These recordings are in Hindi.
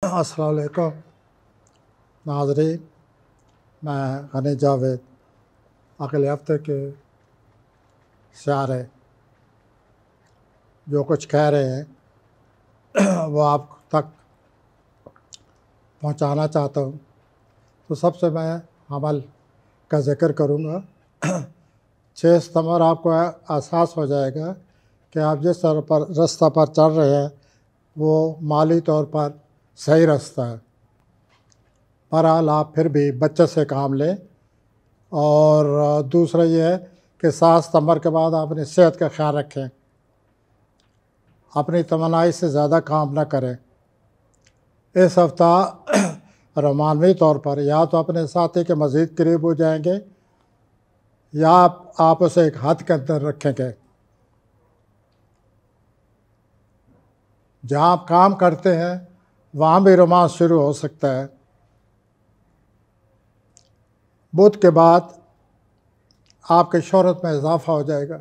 अस्सलाम वालेकुम नाज़रीन, मैं गनी जावेद अगले हफ्ते के शायरे जो कुछ कह रहे हैं वो आप तक पहुंचाना चाहता हूं। तो सबसे मैं अमल का ज़िक्र करूंगा। 6 सितंबर आपको एहसास हो जाएगा कि आप जिस तरह पर रास्ता पर चल रहे हैं वो माली तौर पर सही रास्ता है। बहरहाल आप फिर भी बच्चे से काम लें। और दूसरा ये है कि 7 सितंबर के बाद अपनी सेहत का ख्याल रखें, अपनी तमन्नाई से ज़्यादा काम ना करें। इस हफ्ता रोमानवी तौर पर या तो अपने साथी के मज़ीद करीब हो जाएंगे या आप उसे एक हद के अंदर रखेंगे। जहाँ आप काम करते हैं वहाँ भी रोमांस शुरू हो सकता है। बुध के बाद आपकी शोहरत में इजाफ़ा हो जाएगा।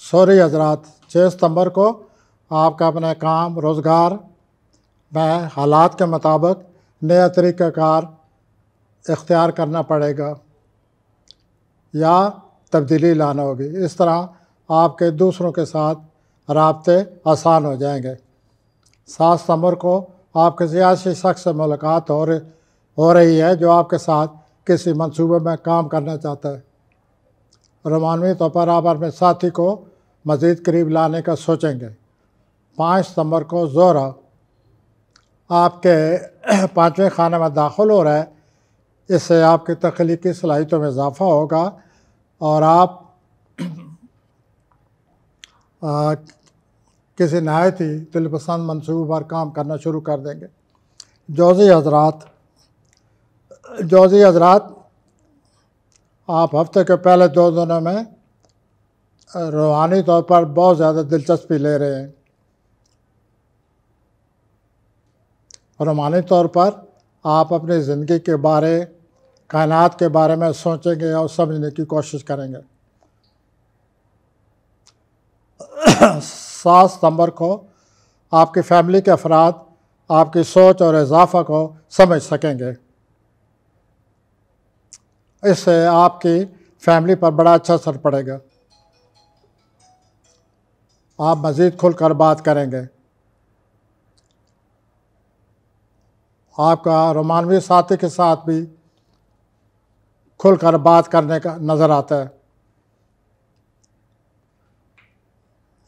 सॉरी हजरात, 6 सितंबर को आपका अपने काम रोज़गार में हालात के मुताबिक नया तरीक़ाकार इख्तियार करना पड़ेगा या तब्दीली लाना होगी। इस तरह आपके दूसरों के साथ राब्ते आसान हो जाएंगे। 7 सितंबर को आपके सियासी शख्स से मुलाकात हो रही है जो आपके साथ किसी मंसूबे में काम करना चाहता है। रोमानवी तौर पर आप अपने साथी को मज़ीद करीब लाने का सोचेंगे। 5 सितंबर को ज़ोहरा आपके 5वें खाने में दाखिल हो रहा है। इससे आपकी तख्लीकी सलाहियतों में इजाफ़ा होगा और आप किसी नहायत ही दिलपसंद मनसूबे पर काम करना शुरू कर देंगे। जौज़ी हजरात, आप हफ्ते के पहले 2 दिनों में रूहानी तौर पर बहुत ज़्यादा दिलचस्पी ले रहे हैं। रूहानी तौर पर आप अपनी ज़िंदगी के बारे, कायनात के बारे में सोचेंगे और समझने की कोशिश करेंगे। 7 सितंबर को आपकी फैमिली के अफराद आपकी सोच और इजाफ़ा को समझ सकेंगे। इससे आपकी फैमिली पर बड़ा अच्छा असर पड़ेगा। आप मज़ीद खुलकर बात करेंगे। आपका रोमानवी साथी के साथ भी खुलकर बात करने का नज़र आता है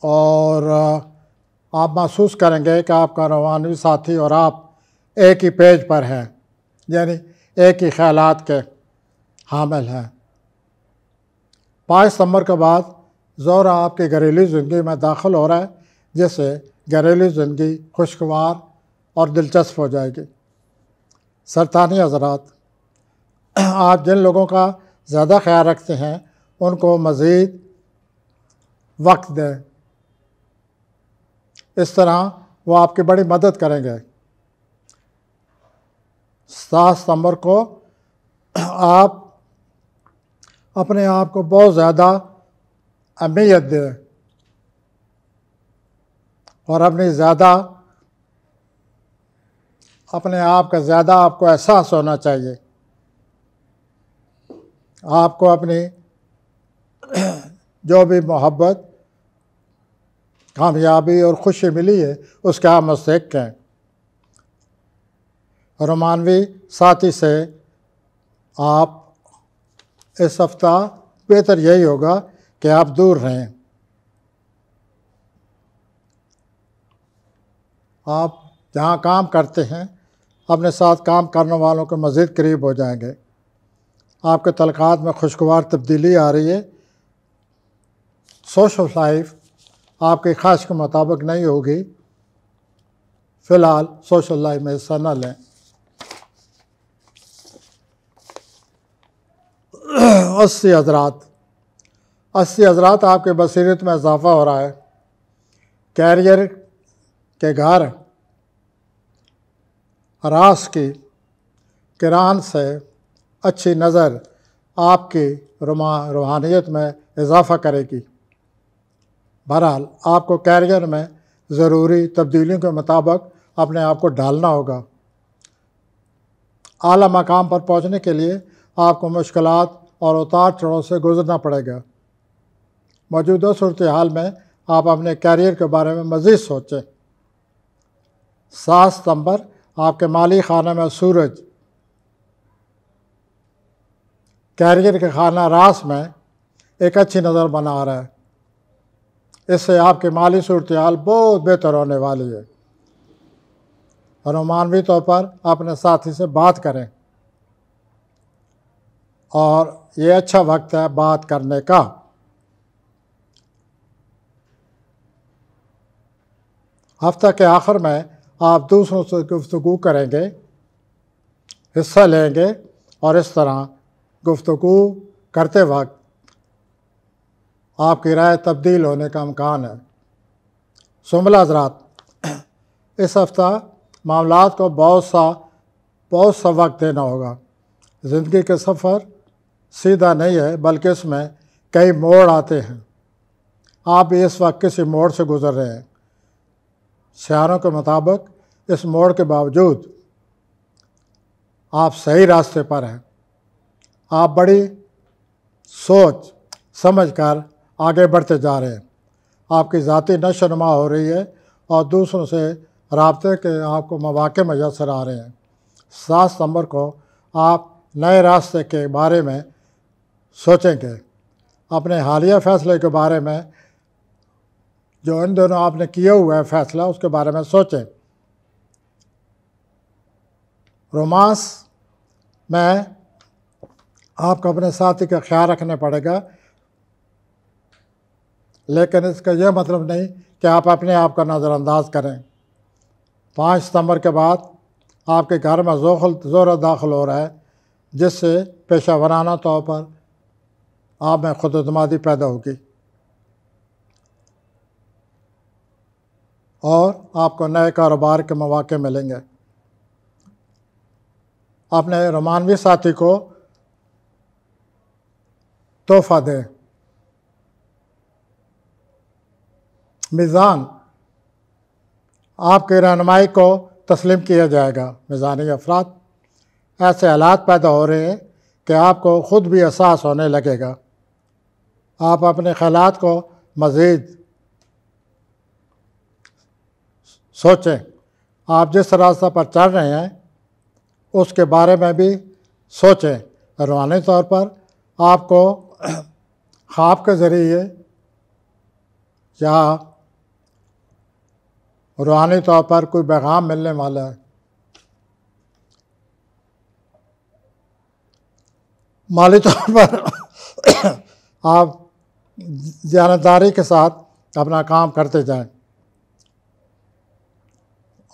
और आप महसूस करेंगे कि आपका रोमानवी साथी और आप एक ही पेज पर हैं, यानी एक ही ख्यालात के हामिल हैं। 5 सितंबर के बाद ज़ोहरा आपकी घरेलू ज़िंदगी में दाखिल हो रहा है, जिससे घरेलू ज़िंदगी खुशगवार और दिलचस्प हो जाएगी। सरतानी हज़रात, आप जिन लोगों का ज़्यादा ख्याल रखते हैं उनको मज़ीद वक्त दें। इस तरह वो आपकी बड़ी मदद करेंगे। 7 सितंबर को आप अपने आप को बहुत ज़्यादा अहमियत दें और अपने आप का ज़्यादा आपको एहसास होना चाहिए। आपको अपनी जो भी मोहब्बत, कामयाबी और खुशी मिली है उसका आप मुस्तहिक़ हैं। रोमानवी साथी से आप इस हफ्ता बेहतर यही होगा कि आप दूर रहें। आप जहाँ काम करते हैं अपने साथ काम करने वालों के मज़ीद करीब हो जाएंगे। आपके तलक़ात में खुशगवार तब्दीली आ रही है। सोशल लाइफ आपकी ख्वाहिश के मुताबिक नहीं होगी। फ़िलहाल सोशल लाइफ में हिस्सा न लें। 80 हज़रात आपके बसीरत में इजाफ़ा हो रहा है। कैरियर के घर रास की किरान से अच्छी नज़र आपकी रूहानियत में इजाफ़ा करेगी। बहरहाल आपको कैरियर में ज़रूरी तब्दीलियों के मुताबिक अपने आप को ढालना होगा। आला मकाम पर पहुंचने के लिए आपको मुश्किलात और उतार चढ़ाव से गुजरना पड़ेगा। मौजूदा सूरत हाल में आप अपने कैरियर के बारे में मज़ीद सोचें। 7 सितंबर आपके माली खाना में सूरज कैरियर के खाना रास में एक अच्छी नज़र बना रहा है। इससे आपकी माली सूरत हाल बहुत बेहतर होने वाली है। रोमानवी तौर पर अपने साथी से बात करें और ये अच्छा वक्त है बात करने का। हफ्ते के आखिर में आप दूसरों से गुफ्तगू करेंगे, हिस्सा लेंगे और इस तरह गुफ्तगू करते वक्त आपकी राय तब्दील होने का इम्कान है। सुमला हज़रात, इस हफ्ता मामलात को बहुत सा वक्त देना होगा। ज़िंदगी के सफ़र सीधा नहीं है, बल्कि इसमें कई मोड़ आते हैं। आप भी इस वक्त किसी मोड़ से गुज़र रहे हैं। सियारों के मुताबिक इस मोड़ के बावजूद आप सही रास्ते पर हैं। आप बड़ी सोच समझ कर आगे बढ़ते जा रहे हैं। आपकी ज़ाती नशोनुमा हो रही है और दूसरों से राब्ते के आपको मौक़े मैसर आ रहे हैं। 7 सितंबर को आप नए रास्ते के बारे में सोचेंगे। अपने हालिया फ़ैसले के बारे में, जो इन दोनों आपने किया हुआ है फ़ैसला, उसके बारे में सोचें। रोमांस में आपको अपने साथी का ख्याल रखना पड़ेगा, लेकिन इसका यह मतलब नहीं कि आप अपने आप का नज़रअंदाज करें। 5 सितंबर के बाद आपके घर में ज़ोर दाखिल हो रहा है, जिससे पेशा वराना तौर पर आप में खुद एतमादी पैदा होगी और आपको नए कारोबार के मौके मिलेंगे। अपने रोमानवी साथी को तोहफ़ा दें। मीज़ान, आपकी रहनुमाई को तस्लीम किया जाएगा। मीज़ानी अफराद, ऐसे हालात पैदा हो रहे हैं कि आपको ख़ुद भी एहसास होने लगेगा। आप अपने ख़यालात को मज़ीद सोचें। आप जिस रास्ते पर चल रहे हैं उसके बारे में भी सोचें। रूहानी तौर पर आपको ख्वाब के ज़रिए या रूहानी तौर पर कोई पैगाम मिलने वाला है। माली तौर पर आप जानदारी के साथ अपना काम करते जाएं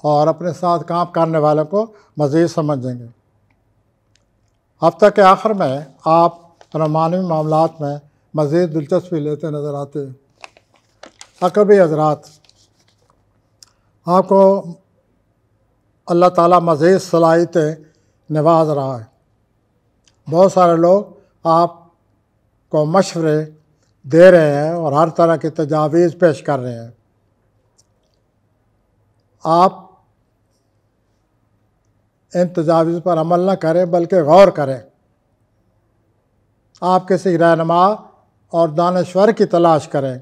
और अपने साथ काम करने वालों को मज़ीद समझेंगे। हफ्ते के आखिर में आप रोमानी मामलात में मज़ीद दिलचस्पी लेते नज़र आते हैं। अकबी हज़रात, आपको अल्लाह ताला मज़ीद सलाहियतें नवाज रहा है। बहुत सारे लोग आपको मशवरे दे रहे हैं और हर तरह की तजावीज़ पेश कर रहे हैं। आप इन तजावीज़ पर अमल न करें, बल्कि गौर करें। आप किसी रहनुमा और दानश्वर की तलाश करें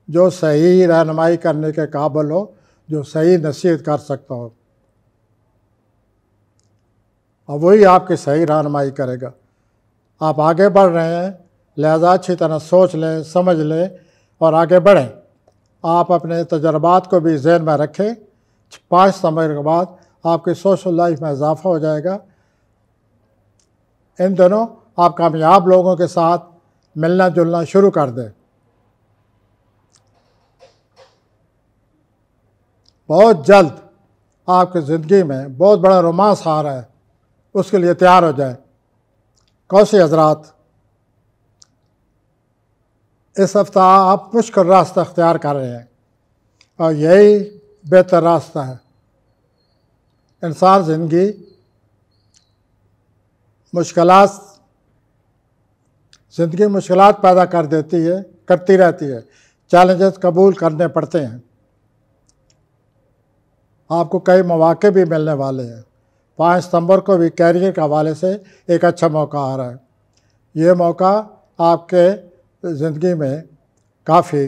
जो सही रहनुमाई करने के काबिल हो, जो सही नसीहत कर सकता हो, और वही आपकी सही रहनुमाई करेगा। आप आगे बढ़ रहे हैं, लिहाजा अच्छी तरह सोच लें, समझ लें और आगे बढ़ें। आप अपने तजर्बात को भी ज़हन में रखें। 5 सितंबर के बाद आपकी सोशल लाइफ में इजाफ़ा हो जाएगा। इन दिनों आप कामयाब लोगों के साथ मिलना जुलना शुरू कर दें। बहुत जल्द आपकी ज़िंदगी में बहुत बड़ा रोमांस आ रहा है, उसके लिए तैयार हो जाए। कौसी हज़रात, इस हफ्ता आप मुश्किल रास्ता अख्तियार कर रहे हैं और यही बेहतर रास्ता है। इंसान ज़िंदगी मुश्किलात पैदा करती रहती है। चैलेंजेस कबूल करने पड़ते हैं। आपको कई मौके भी मिलने वाले हैं। 5 सितंबर को भी कैरियर के हवाले से एक अच्छा मौका आ रहा है। ये मौका आपके ज़िंदगी में काफ़ी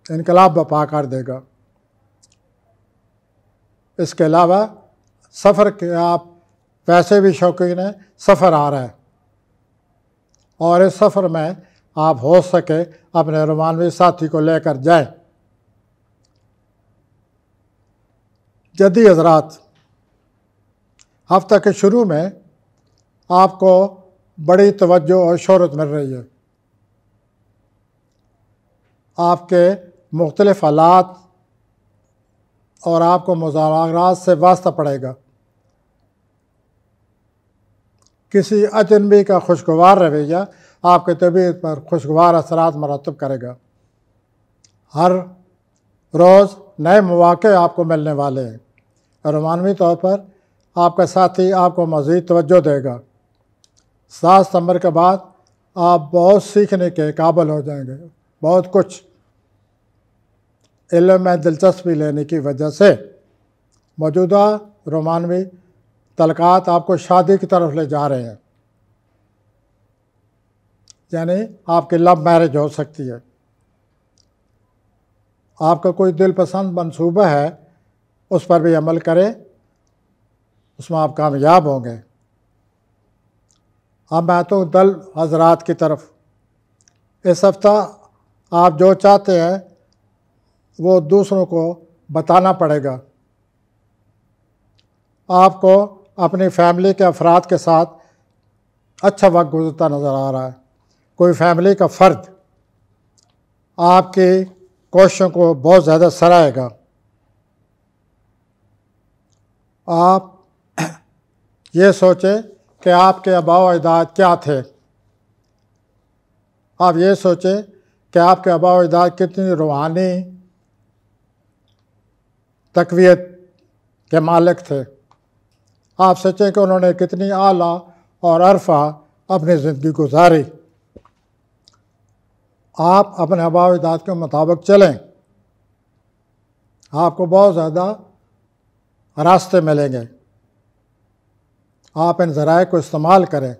इनकलाब बपा कर देगा। इसके अलावा सफ़र के आप वैसे भी शौकीन हैं, सफ़र आ रहा है और इस सफ़र में आप हो सके अपने रोमानवी साथी को लेकर जाएं। जद्दी हज़रात, हफ्ते के शुरू में आपको बड़ी तवज्जो और शोहरत मिल रही है। आपके मुख्तलिफ हालात और आपको मुज़ाकरात से वास्ता पड़ेगा। किसी अजनबी का खुशगवार रवैया आपके तबीयत पर खुशगवार असरात मरतब करेगा। हर रोज़ नए मौके आपको मिलने वाले हैं। रोमानवी तौर पर आपका साथी आपको मज़ीद तवज्जो देगा। 7 सितंबर के बाद आप बहुत सीखने के काबिल हो जाएंगे। बहुत कुछ इल्म में दिलचस्पी लेने की वजह से मौजूदा रोमानवी तलक़ात आपको शादी की तरफ ले जा रहे हैं, यानी आपकी लव मैरिज हो सकती है। आपका कोई दिलपसंद मंसूबा है, उस पर भी अमल करें, उसमें आप कामयाब होंगे। अब मैं तो दल हज़रात की तरफ, इस हफ्ता आप जो चाहते हैं वो दूसरों को बताना पड़ेगा। आपको अपनी फैमिली के अफराद के साथ अच्छा वक्त गुजरता नज़र आ रहा है। कोई फैमिली का फ़र्द आपकी कोशिशों को बहुत ज़्यादा सराहेगा। आप ये सोचें कि आपके आबाओ अजदाद क्या थे। आप ये सोचें कि आपके आबाओ अजदाद कितनी रूहानी तक़वियत के मालिक थे। आप सोचें कि उन्होंने कितनी आला और अरफा अपनी ज़िंदगी गुजारी। आप अपने आबाओ अजदाद के मुताबिक चलें, आपको बहुत ज़्यादा रास्ते मिलेंगे। आप इन ज़राए को इस्तेमाल करें,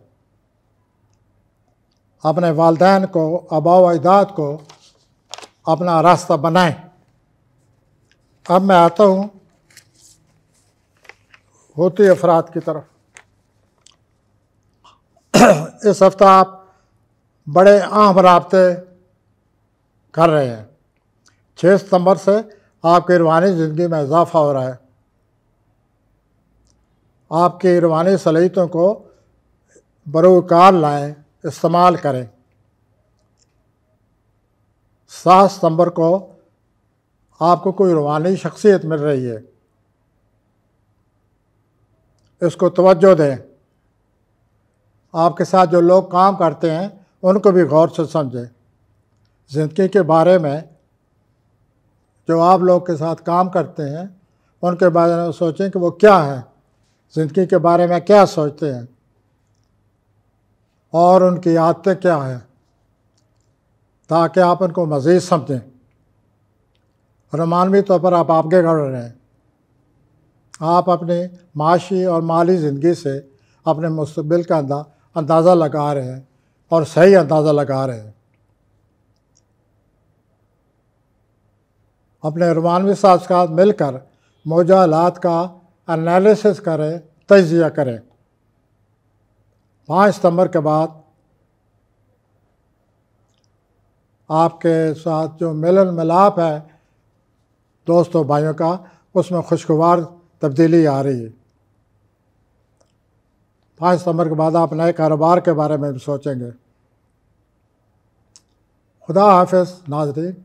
अपने वालिदैन को, आबाओ अजदाद को अपना रास्ता बनाएं। अब मैं आता हूँ होती अफराद की तरफ। इस हफ्ता आप बड़े अहम राब्ते कर रहे हैं। 6 सितंबर से आपकी रूहानी ज़िंदगी में इजाफ़ा हो रहा है। आपकी रूहानी सलाहियतों को बरूकार लाएं, इस्तेमाल करें। 7 सितंबर को आपको कोई रूहानी शख्सियत मिल रही है, इसको तवज्जो दें। आपके साथ जो लोग काम करते हैं उनको भी गौर से समझें। ज़िंदगी के बारे में जो आप लोग के साथ काम करते हैं उनके बारे में सोचें कि वो क्या है, ज़िंदगी के बारे में क्या सोचते हैं और उनकी आदतें क्या हैं, ताकि आप उनको मज़ीद समझें। रोमानवी तौर पर आप आगे बढ़ रहे हैं। आप अपनी माशी और माली ज़िंदगी से अपने मुस्तक़बिल का अंदाज़ा लगा रहे हैं और सही अंदाज़ा लगा रहे हैं। अपने रोमानवी साथ के साथ मिलकर मौजूदा हालात का एनालिसिस करें, तजिया करें। 5 सितंबर के बाद आपके साथ जो मिलन मिलाप है दोस्तों भाइयों का, उसमें खुशगवार तब्दीली आ रही है। 5 सितंबर के बाद आप नए कारोबार के बारे में भी सोचेंगे। खुदा हाफ़िज़ नाज़रीन।